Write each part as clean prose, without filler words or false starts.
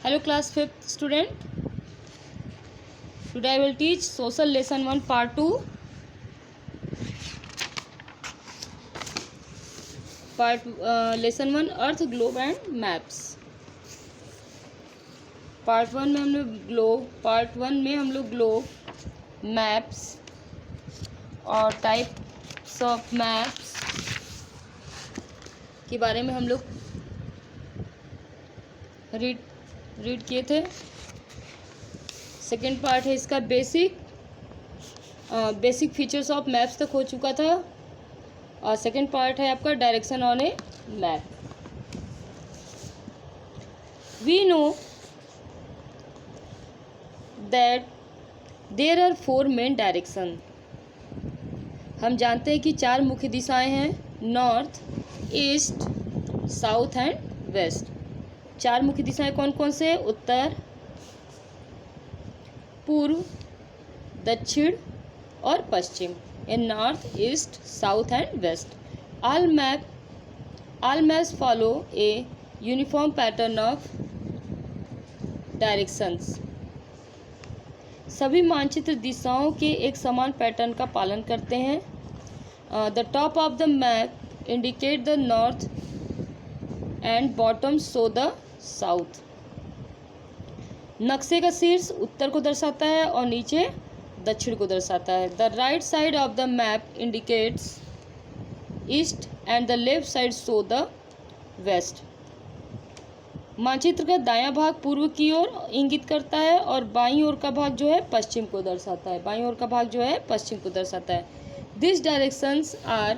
Hello class 5th student. Today I will teach social lesson 1 part 2. Lesson 1 Earth globe and maps. Part 1 में हम लोग globe maps और types of maps के बारे में हम लोग रीड किए थे। सेकेंड पार्ट है इसका बेसिक फीचर्स ऑफ मैप्स तक हो चुका था और सेकेंड पार्ट है आपका direction on a map. We know that there are 4 main direction. हम जानते हैं कि 4 मुख्य दिशाएं हैं, north, east, south and west. 4 मुख्य दिशाएं कौन कौन से? उत्तर, पूर्व, दक्षिण और पश्चिम। In north, east, south and west. All maps follow a uniform pattern of directions. सभी मानचित्र दिशाओं के एक समान पैटर्न का पालन करते हैं। The top of the map indicate the north and bottom show the south. नक्शे का शीर्ष उत्तर को दर्शाता है और नीचे दक्षिण को दर्शाता है। The right side of the map indicates east and the left side show the west. मानचित्र का दायां भाग पूर्व की ओर इंगित करता है और बाईं ओर का भाग जो है पश्चिम को दर्शाता है। This directions are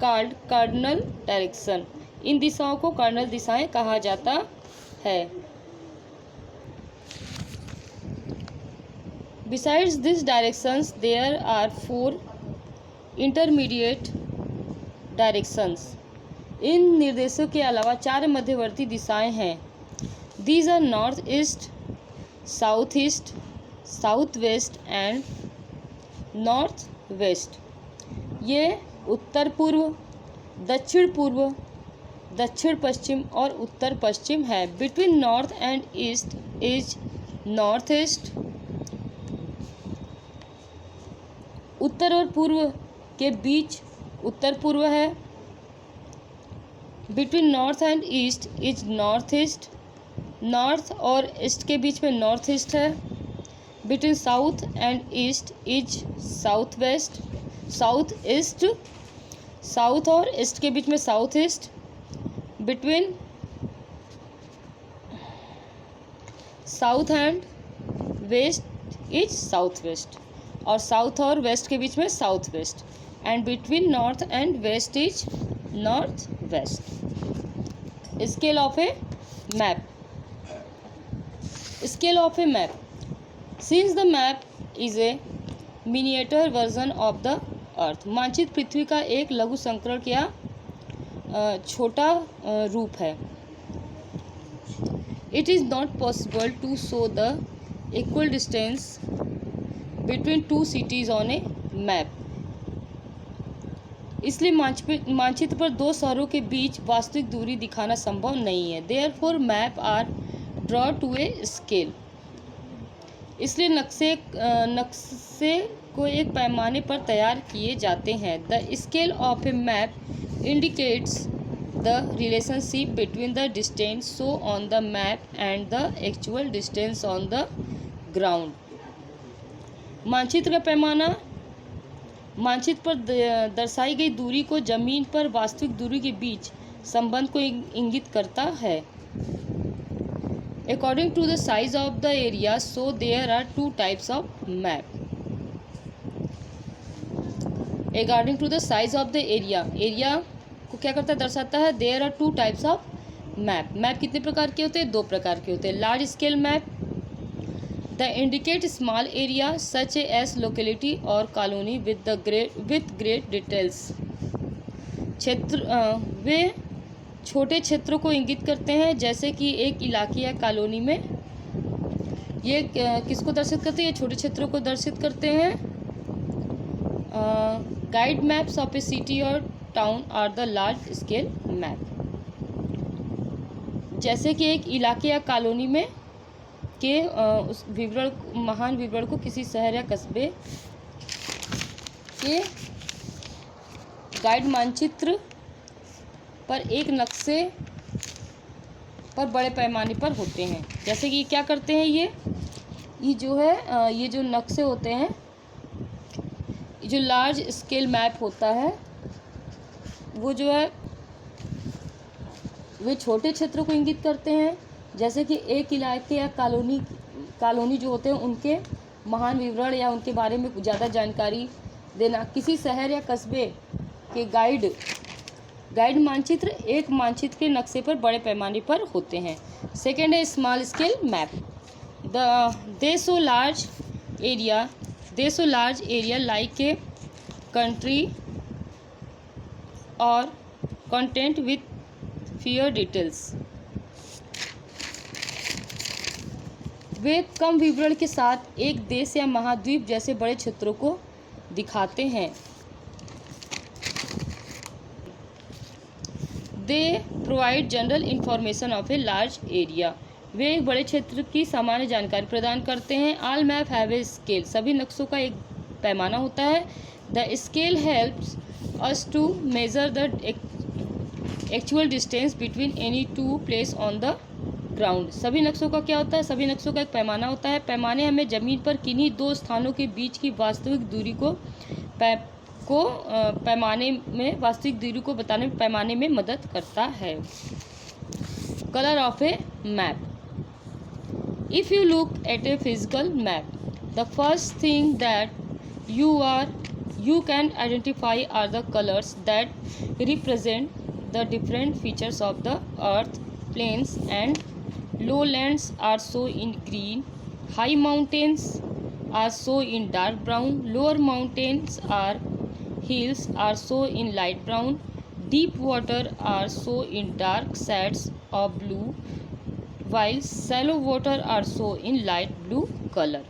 called cardinal direction. इन दिशाओं को कार्डिनल दिशाएं कहा जाता है। Besides these directions, there are 4 intermediate directions. इन निर्देशों के अलावा 4 मध्यवर्ती दिशाएं हैं। These are north east, south east, south west and north west. ये उत्तर पूर्व, दक्षिण पूर्व, दक्षिण पश्चिम और उत्तर पश्चिम है। Between north and east is north east. उत्तर और पूर्व के बीच उत्तर पूर्व है। Between north and east is north east. North और ईस्ट के बीच में नॉर्थ ईस्ट है। Between south and east is south west. South और ईस्ट के बीच में south east. Between south and west is south west और साउथ और वेस्ट के बीच में south west. And between north and west is north west. Scale of a map. Since the map is a miniature version of the earth. मानचित्र पृथ्वी का एक लघु संस्करण या छोटा रूप है। It is not possible to show the equal distance between 2 cities on a map. इसलिए मानचित्र पर 2 शहरों के बीच वास्तविक दूरी दिखाना संभव नहीं है। Therefore map are draw to a scale. इसलिए नक्शे को एक पैमाने पर तैयार किए जाते हैं। The scale of a map indicates the relationship between the distance show on the map and the actual distance on the ground. मानचित्र का पैमाना मानचित्र पर दर्शाई गई दूरी को जमीन पर वास्तविक दूरी के बीच संबंध को इंगित करता है। According to the size of the area so there are 2 types of map. According to the size of the area को क्या करता है? दर्शाता है। There are 2 types of map कितने प्रकार के होते हैं? 2 प्रकार के होते हैं। Large scale map the indicate small area such as locality और कॉलोनी विथ ग्रेट डिटेल्स। वे छोटे क्षेत्रों को इंगित करते हैं जैसे कि एक इलाके या कॉलोनी में। ये किसको दर्शित करते हैं? ये छोटे क्षेत्रों को दर्शित करते हैं। Guide maps of a city और town are the large scale map. जैसे कि एक इलाके या कॉलोनी में के उस विवरण, महान विवरण को किसी शहर या कस्बे के गाइड मानचित्र पर एक नक्शे पर बड़े पैमाने पर होते हैं। जैसे कि क्या करते हैं, ये जो है ये जो नक्शे होते हैं, ये जो लार्ज स्केल मैप होता है, वो जो है वे छोटे क्षेत्रों को इंगित करते हैं। जैसे कि एक इलाके या कॉलोनी जो होते हैं उनके महान विवरण या उनके बारे में ज़्यादा जानकारी देना। किसी शहर या कस्बे के गाइड मानचित्र एक मानचित्र के नक्शे पर बड़े पैमाने पर होते हैं। सेकेंड है small scale map. They so large area like a country और कंटेंट विथ fewer डिटेल्स। वे कम विवरण के साथ एक देश या महाद्वीप जैसे बड़े क्षेत्रों को दिखाते हैं। They provide general information of a large area. वे एक बड़े क्षेत्र की सामान्य जानकारी प्रदान करते हैं। All map have a scale. सभी नक्शों का एक पैमाना होता है। The scale helps us to measure the actual distance between any two place on the ground. सभी नक्शों का क्या होता है, सभी नक्शों का एक पैमाना होता है। पैमाने हमें ज़मीन पर किन्हीं दो स्थानों के बीच की वास्तविक दूरी को वास्तविक दूरी को बताने में पैमाने में मदद करता है। Colour of a map. If you look at a physical map, the first thing that you can identify are the colors that represent the different features of the earth. Plains and lowlands are shown in green, high mountains are shown in dark brown, lower mountains are hills are shown in light brown, deep water are shown in dark shades of blue, while shallow water are shown in light blue color.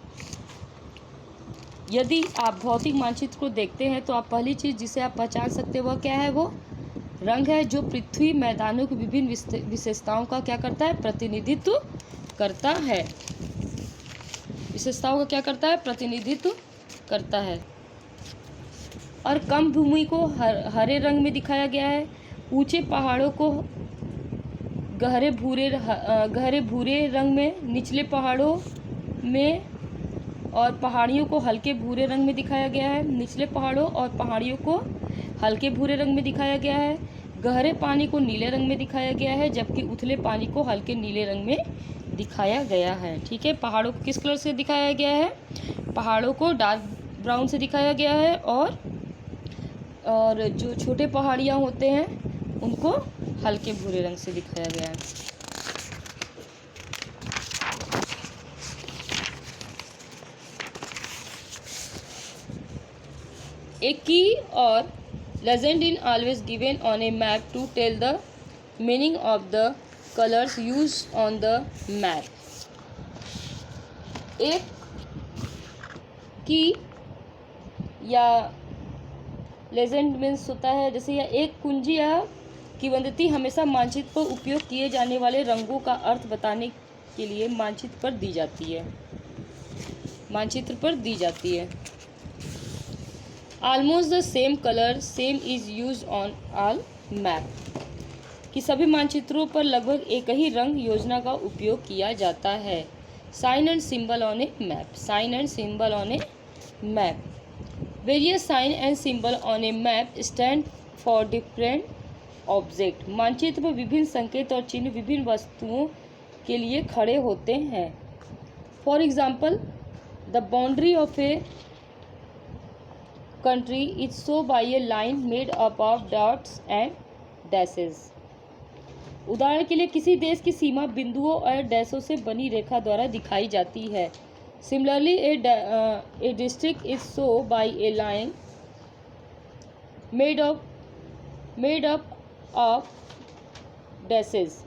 यदि आप भौतिक मानचित्र को देखते हैं तो आप पहली चीज़ जिसे आप पहचान सकते हैं वह क्या है, वो रंग है, जो पृथ्वी मैदानों की विभिन्न विशेषताओं का क्या करता है, प्रतिनिधित्व करता है। विशेषताओं का क्या करता है, प्रतिनिधित्व करता है। और कम भूमि को हरे रंग में दिखाया गया है। ऊंचे पहाड़ों को गहरे भूरे रंग में, निचले पहाड़ों में और पहाड़ियों को हल्के भूरे रंग में दिखाया गया है। निचले पहाड़ों और पहाड़ियों को हल्के भूरे रंग में दिखाया गया है। गहरे पानी को नीले रंग में दिखाया गया है, जबकि उथले पानी को हल्के नीले रंग में दिखाया गया है। ठीक है, पहाड़ों को किस कलर से दिखाया गया है, पहाड़ों को डार्क ब्राउन से दिखाया गया है, और जो छोटे पहाड़ियाँ होते हैं उनको हल्के भूरे रंग से दिखाया गया है। A key or legend is always given on a map to tell the meaning of the colors used on the map. एक की या लेजेंड मीन्स होता है जैसे यह एक कुंजी या किंवदंती हमेशा मानचित्र पर उपयोग किए जाने वाले रंगों का अर्थ बताने के लिए मानचित्र पर दी जाती है। Almost the same colour same is use on all map, कि सभी मानचित्रों पर लगभग एक ही रंग योजना का उपयोग किया जाता है। Sign and symbol on a map. Sign and symbol on a map. Various sign and symbol on a map stand for different object. मानचित्र पर विभिन्न संकेत और चिन्ह विभिन्न वस्तुओं के लिए खड़े होते हैं। For example, the boundary of A country is shown by a line made up of dots and dashes. उदाहरण के लिए किसी देश की सीमा बिंदुओं और डैशों से बनी रेखा द्वारा दिखाई जाती है। Similarly, a district is shown by a line made up of dashes.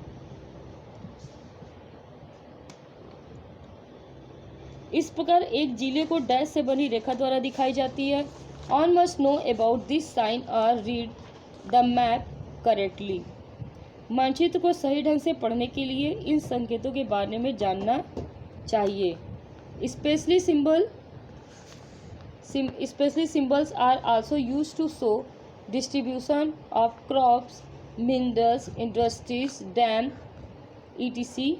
इस प्रकार एक जिले को डैश से बनी रेखा द्वारा दिखाई जाती है। One must know about this sign or read the map correctly. मानचित्र को सही ढंग से पढ़ने के लिए इन संकेतों के बारे में जानना चाहिए। Specially symbols are also used to show distribution of crops, minerals, industries, dam, etc.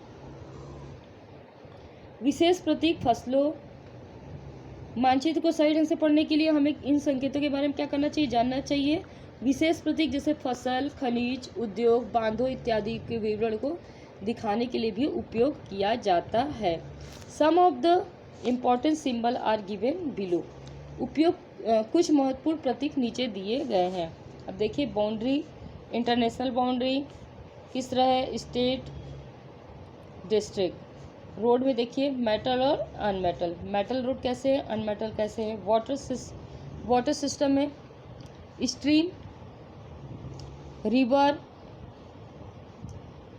विशेष प्रतीक फसलों। मानचित्र को सही ढंग से पढ़ने के लिए हमें इन संकेतों के बारे में क्या करना चाहिए, जानना चाहिए। विशेष प्रतीक जैसे फसल, खनिज, उद्योग, बांधों इत्यादि के विवरण को दिखाने के लिए भी उपयोग किया जाता है। Some of the important symbol are given below. उपयोग कुछ महत्वपूर्ण प्रतीक नीचे दिए गए हैं। अब देखिए बाउंड्री, इंटरनेशनल बाउंड्री किस तरह है, स्टेट, डिस्ट्रिक्ट। रोड में देखिए मेटल और अनमेटल, मेटल रोड कैसे है, अनमेटल कैसे है। वाटर सिस्टम में stream, river,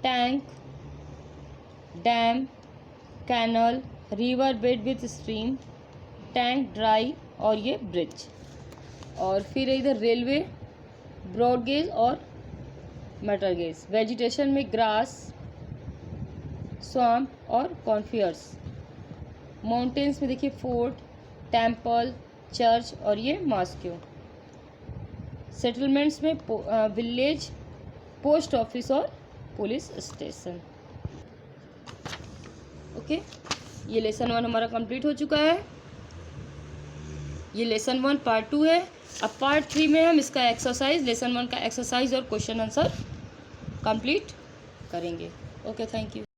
tank, dam, canal, river bed with stream, tank, dry और ये ब्रिज। और फिर इधर रेलवे, ब्रॉड गेज और मेटल गेज। वेजिटेशन में ग्रास, स्वाम्प और कॉर्नफियर्स। माउंटेन्स में देखिए फोर्ट, टेम्पल, चर्च और ये मॉस्क्यू। सेटलमेंट्स में विलेज, पोस्ट ऑफिस और पुलिस स्टेशन। ओके, ये लेसन 1 हमारा कंप्लीट हो चुका है। ये लेसन 1 पार्ट 2 है। अब पार्ट 3 में हम इसका एक्सरसाइज, लेसन 1 का एक्सरसाइज और क्वेश्चन आंसर कंप्लीट करेंगे। Okay, thank you.